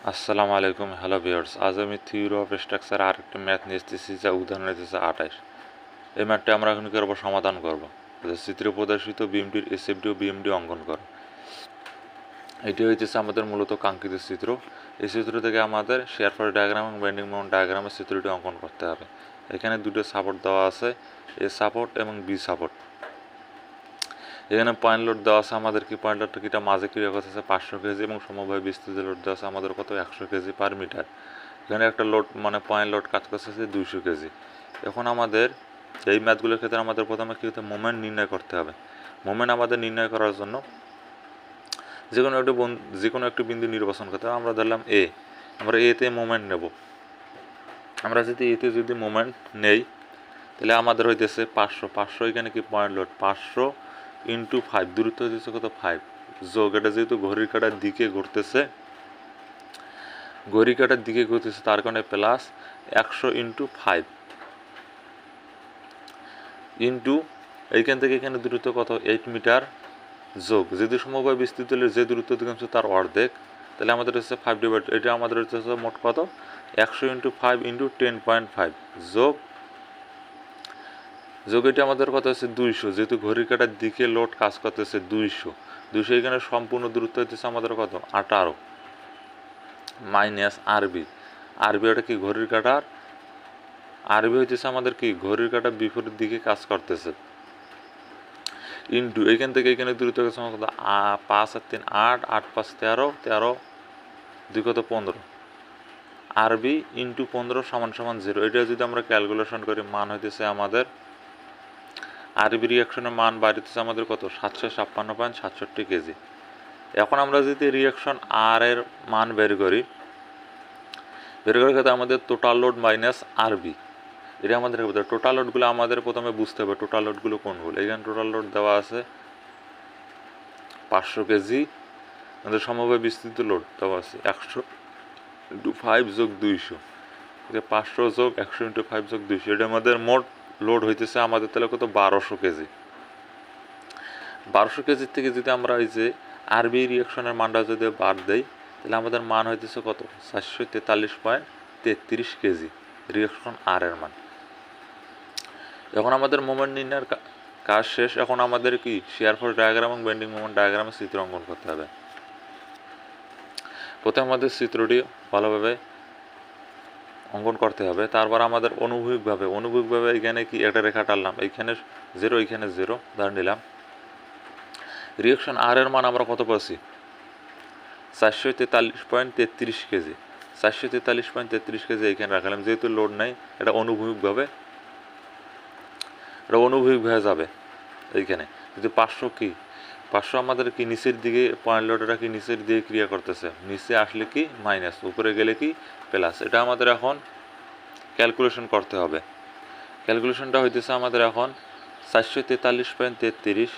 আসসালামু আলাইকুম, hello viewers. আজ আমি থিওরি অফ স্ট্রাকচার আর একটা ম্যাথ নিয়ে এসেছি, যা উদাহরণ এসেছে 28। এই ম্যাথটা আমরা এখন করবো সমাধান করব। চিত্রে প্রদর্শিত বিমটির এসএফডি ও বিএমডি অঙ্কন করো। এটি হয়েছে আমাদের মূলত কাঙ্ক্ষিত চিত্র। এই চিত্র থেকে আমাদের শেয়ার ফর ডায়াগ্রাম এবং বেন্ডিং মোমেন্ট ডায়াগ্রামের চিত্রটি অঙ্কন করতে হবে। এখানে দুটো সাপোর্ট দেওয়া আছে, এ সাপোর্ট এবং বি সাপোর্ট। এখানে পয়েন্ট লোড দেওয়া আছে আমাদের, কি পয়েন্ট লোডটা কিটা মাঝে ক্রিয়া করতেছে 500 কেজি এবং সমবায় বিস্তৃত লোড দেওয়া আছে আমাদের কত 100 কেজি পার মিটার। এখানে একটা লোড পয়েন্ট লোড কাজ করতেছে 200 কেজি। এখন আমাদের এই ম্যাথগুলোর ক্ষেত্রে আমাদের প্রথমে কী হতে মোমেন্ট নির্ণয় করতে হবে। মোমেন্ট আমাদের নির্ণয় করার জন্য যে কোনো একটি বিন্দু নির্বাচন করতে হবে। আমরা ধরলাম এ, আমরা এতে মোমেন্ট নেব। আমরা যদি এতে মোমেন্ট নেই, তাহলে আমাদের হইতেছে 500 এখানে কি পয়েন্ট লোড 500 ইন্টু 5, দূরত্ব হইতেছে কত 5 যোগ, এটা যেহেতু ঘড়ির কাঁটার দিকে ঘুরতেছে তার কারণে প্লাস 100 ইন্টু 5 ইন্টু এইখান থেকে এখানে দূরত্ব কত 8 মিটার যোগ, যদি সমবায় বিস্তৃত যে দূরত্ব দিকে তার অর্ধেক, তাহলে আমাদের হচ্ছে 5 ডিভাইড, এটা আমাদের হচ্ছে মোট কত 100 ইন্টু 5 ইন্টু 10.5 যোগ এটা আমাদের কত হচ্ছে 200, যেহেতু ঘড়ির কাঁটার দিকে লোড কাজ করতেছে 200 এখানে সম্পূর্ণ দূরত্ব হচ্ছে আমাদের কত 18 মাইনাস আরবি ওটা কি ঘড়ির কাঁটার, আরবি হইতেছে আমাদের কি ঘড়ির কাঁটার বিপরীত দিকে কাজ করতেছে ইন্টু এইখান থেকে এখানে দূরত্ব গেছে আমার কত 5 আর 3 8, 8 5 13, 13 2 কত 15, আরবি ইন্টু 15 সমান সমান 0। এটা যদি আমরা ক্যালকুলেশন করি মান হইতেছে আমাদের আরবি রিয়াকশনের মান বাড়িতেছে আমাদের কত 756.67 কেজি। এখন আমরা যদি রিয়াকশন আর এর মান বের করার ক্ষেত্রে আমাদের টোটাল লোড মাইনাস আরবি, এটা আমাদের টোটাল লোডগুলো আমাদের প্রথমে বুঝতে হবে টোটাল লোডগুলো কোনগুলো। এখানে টোটাল লোড দেওয়া আছে 500 কেজি, আমাদের সমবায় বিস্তৃত লোড দেওয়া আছে 100 ইন্টু 5 যোগ 200, 500 যোগ 100 ইন্টু 5 যোগ 200, এটা আমাদের মোট লোড হইতেছে আমাদের তাহলে কত 1200 কেজি। 1200 কেজির থেকে যদি আমরা এই যে আরবি রিয়াকশনের মানটা যদি বাদ দেই, তাহলে আমাদের মান হইতেছে কত 443.33 কেজি রিয়াকশন আর এর মান। এখন আমাদের মোমেন্ট নির্ণয়ের কাজ শেষ। এখন আমাদের কি শেয়ার ফোর্স ডায়াগ্রাম এবং বেন্ডিং মোমেন্ট ডায়াগ্রামের চিত্র অঙ্কন করতে হবে। প্রথমে আমাদের চিত্রটি ভালোভাবে অঙ্কন করতে হবে, তারপর আমাদের অনুভূমিকভাবে এখানে কি একটা রেখা টানলাম, এইখানে 0 এইখানে 0 ধরে নিলাম। রিয়াকশন আর এর মান আমরা কত পাচ্ছি 443.33 কেজি। 443.33 কেজি এইখানে রাখলাম, যেহেতু লোড নাই এটা অনুভূমিকভাবে যাবে এইখানে। যদি 500 আমাদের কি নিচের দিকে পয়েন্ট লোডটা কি নিচের দিকে ক্রিয়া করতেছে, নিচে আসলে কি মাইনাস, উপরে গেলে কি প্লাস, এটা আমাদের এখন ক্যালকুলেশন করতে হবে। ক্যালকুলেশনটা হইতেছে আমাদের এখন 443.33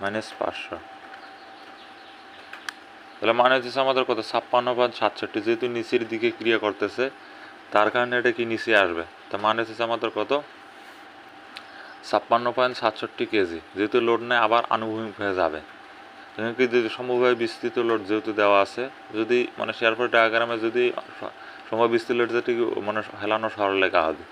মাইনাস 500, তাহলে মানে হচ্ছে আমাদের কত 56.67, যেহেতু নিচের দিকে ক্রিয়া করতেছে তার কারণে এটা কি নিচে আসবে, তা মানে হচ্ছে আমাদের কত 56.67 কেজি। যেহেতু লোড নেই আবার আনুভূমিক হয়ে যাবে, যদি সমভাবে বিস্তৃত লোড যেহেতু দেওয়া আছে, যদি শেয়ার ফোর্স ডায়াগ্রামে যদি সমভাবে বিস্তৃত লোড যেটি হেলানো সরলরেখা হবে,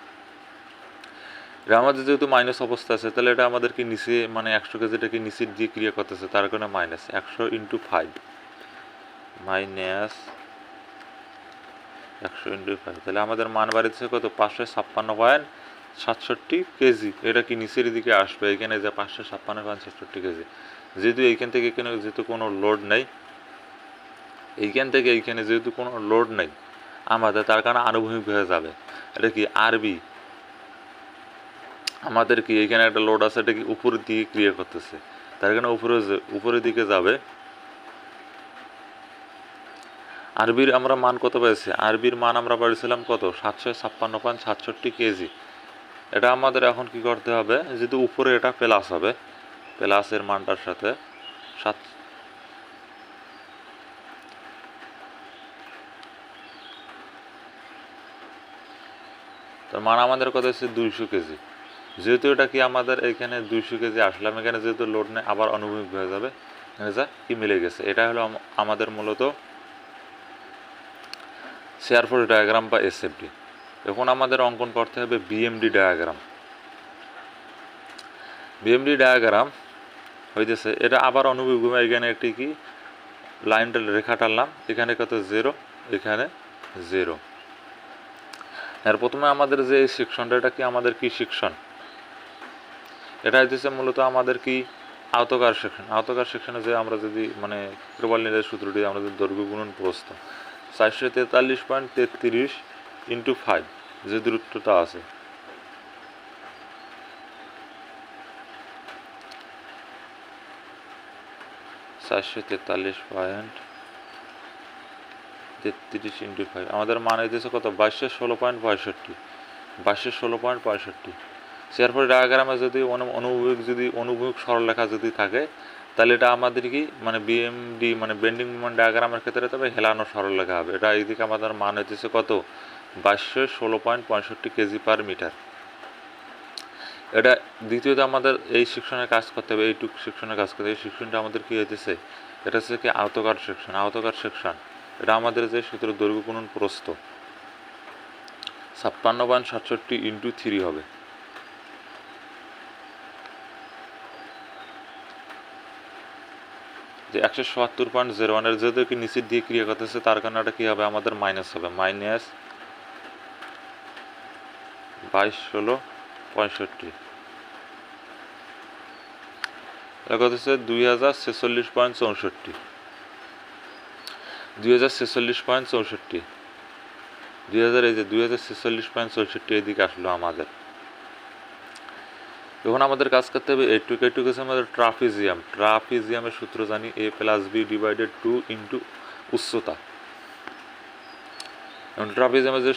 এটা আমাদের যেহেতু মাইনাস অবস্থা আছে, তাহলে এটা আমাদের কি নিচে 100 কেজিটা কি নিচের দিয়ে ক্রিয়া করতেছে, তার কারণে মাইনাস 100 ইন্টু 5 মাইনাস 100 ইন্টু 5, তাহলে আমাদের মান বাড়িতেছে কত 556.67 কেজি। এটা কি নিচের দিকে আসবে, এখানে যে 556.67 কেজি, যেহেতু এইখান থেকে এখানে যেহেতু কোনো লোড নেই, এইখান থেকে এইখানে যেহেতু কোনো লোড নেই আমাদের, তার কারণে আনুভূমিক হয়ে যাবে। এটা কি আরবি আমাদের কি এইখানে একটা লোড আছে, এটা কি উপরের দিকে ক্রিয়া করতেছে, তার কারণে উপরের দিকে যাবে। আরবির আমরা মান কত পেয়েছি, আরবির মান আমরা পেয়েছিলাম কত 756.67 কেজি। এটা আমাদের এখন কি করতে হবে, যেহেতু উপরে এটা প্লাস হবে, প্লাসের মানটার সাথে 7, তার মান আমাদের কত হচ্ছে 200 কেজি। যেহেতু এটা কি আমাদের এখানে 200 কেজি আসলাম, এখানে যেহেতু লোড নেই আবার অনুভূমিক হয়ে যাবে, এখানে যা কি মিলে গেছে। এটা হলো আমাদের মূলত শেয়ার ফোর্স ডায়াগ্রাম বা এসএফডি। এখন আমাদের অঙ্কন করতে হবে বিএমডি ডায়াগ্রাম। বিএমডি ডায়াগ্রাম হইতেছে এটা আবার অনুভূমিক, এখানে একটি কি লাইনটা রেখা টানলাম, এখানে কত 0, এখানে 0। আর প্রথমে আমাদের যে সেকশনটা, এটা কি আমাদের কি সেকশন, এটা হইতেছে মূলত আমাদের কি আয়তকার সেকশন। আয়তকার সেকশনে যে আমরা যদি মানে ত্রিপল সূত্রটি আমরা যদি দৈর্ঘ্য গুণন প্রস্থ 443.33 × 5 যে দূরত্বটা আছে, আমাদের মান হইতেছে কত 2216.65। শেয়ার ফোর্স ডায়াগ্রামে যদি অনুভূমিক সরলরেখা যদি থাকে, তাহলে এটা আমাদের কি মানে বিএমডি মানে বেন্ডিং মোমেন্ট ডায়াগ্রামের ক্ষেত্রে তবে হেলানো সরলরেখা হবে। এটা এইদিকে আমাদের মান হইতেছে কত 2216.65 kg/m। এটা দ্বিতীয়ত আমাদের এই সেকশনে কাজ করতে হবে, এইটুক সেকশনে কাজ করতে হবে। এই সেকশনটা আমাদের কি হইতেছে, এটা হচ্ছে কি আয়তকার সেকশন। আয়তকার সেকশন এটা আমাদের যে সূত্র দৈর্ঘ্য গুণন প্রস্থ 56.67 × 3 হবে। যে 177.01 এর যেহেতু কি নিচের দিয়ে ক্রিয়া করতেছে, তার কারণে এটা কি হবে আমাদের মাইনাস হবে, -2216.65। এটা কত হচ্ছে 2046.64। 2046.64 এদিকে আসলো আমাদের। এখন আমাদের কাজ করতে হবে এইটুক হচ্ছে আমাদের ট্রাপিজিয়ামের সূত্র জানি, a+b/2 × উচ্চতা। এখন ট্রাপিজিয়ামের যে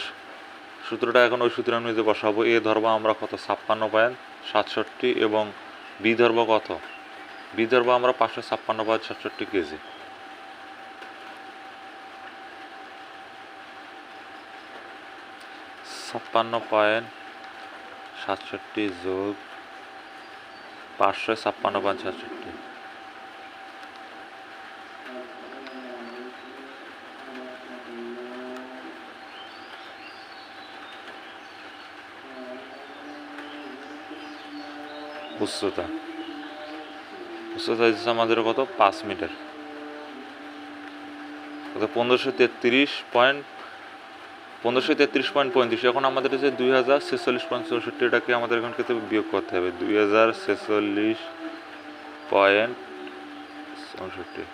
সূত্রটা, এখন ওই সূত্র আমি যে বসাবো, এ ধরবো আমরা কত 56.67 এবং বি ধরবো কত, বি ধরবো আমরা 556.67 কেজি। (56.67 + 556.67) উচ্চতা হচ্ছে আমাদের কত 5 মিটার, কত 1533.35। এখন আমাদের যে 2046.64, এটাকে আমাদের এখন ক্ষেত্রে বিয়োগ করতে হবে 2046.64।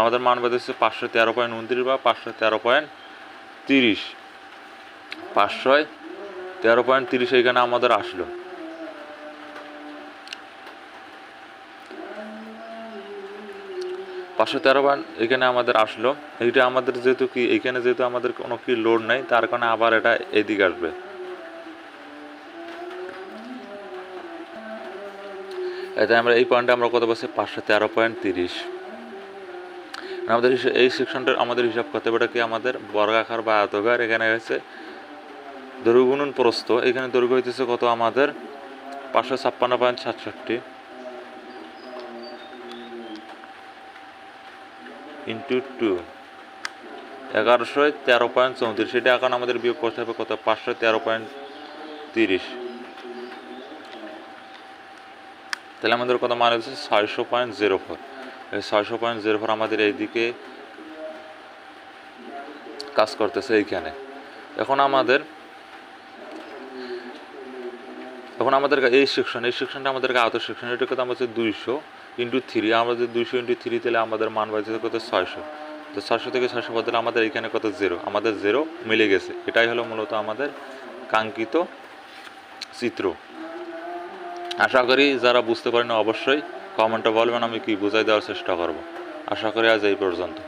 আমাদের মান বেঁধেছে 513.29 বা 513.30। 513.30 এখানে আমাদের আসলো। এখানে আমাদের আসলো। এইটা আমাদের যেহেতু কি এখানে যেহেতু আমাদের কোনো কি লোড নাই, তার কারণে আবার এটা এদিকে আসবে। এতে আমরা এই পয়েন্টে আমরা কত পাচ্ছি 513.30। আমাদের এই সেকশনটার আমাদের হিসাব করতে হবে, এটা কি আমাদের বর্গাকার বা আয়তাকার। এখানে হচ্ছে দৈর্ঘ্য গুণন প্রস্থ, এখানে দৈর্ঘ্য হইতেছে কত আমাদের 556.67 × 2 1113.34। সেটা এখন আমাদের বিয়োগ করতে হবে কত 513.30। তাহলে আমাদের কত মান হচ্ছে 600.04। এই 600.04 আমাদের এইদিকে কাজ করতেছে এইখানে। এখন আমাদের এই সেকশনটা আমাদের আয়ত সেকশন, এটা কত আমাদের 200 × 3। আমরা যদি 200 × 3 তাহলে আমাদের মান বাড়ছে কত 600। তো 600 থেকে 600 বদলে আমাদের এখানে কত 0, আমাদের 0 মিলে গেছে। এটাই হলো মূলত আমাদের কাঙ্ক্ষিত চিত্র। আশা করি যারা বুঝতে পারেন অবশ্যই কমেন্টে বলবেন, আমি কি বুঝাই দেওয়ার চেষ্টা করব। আশা করি আজ এই পর্যন্ত।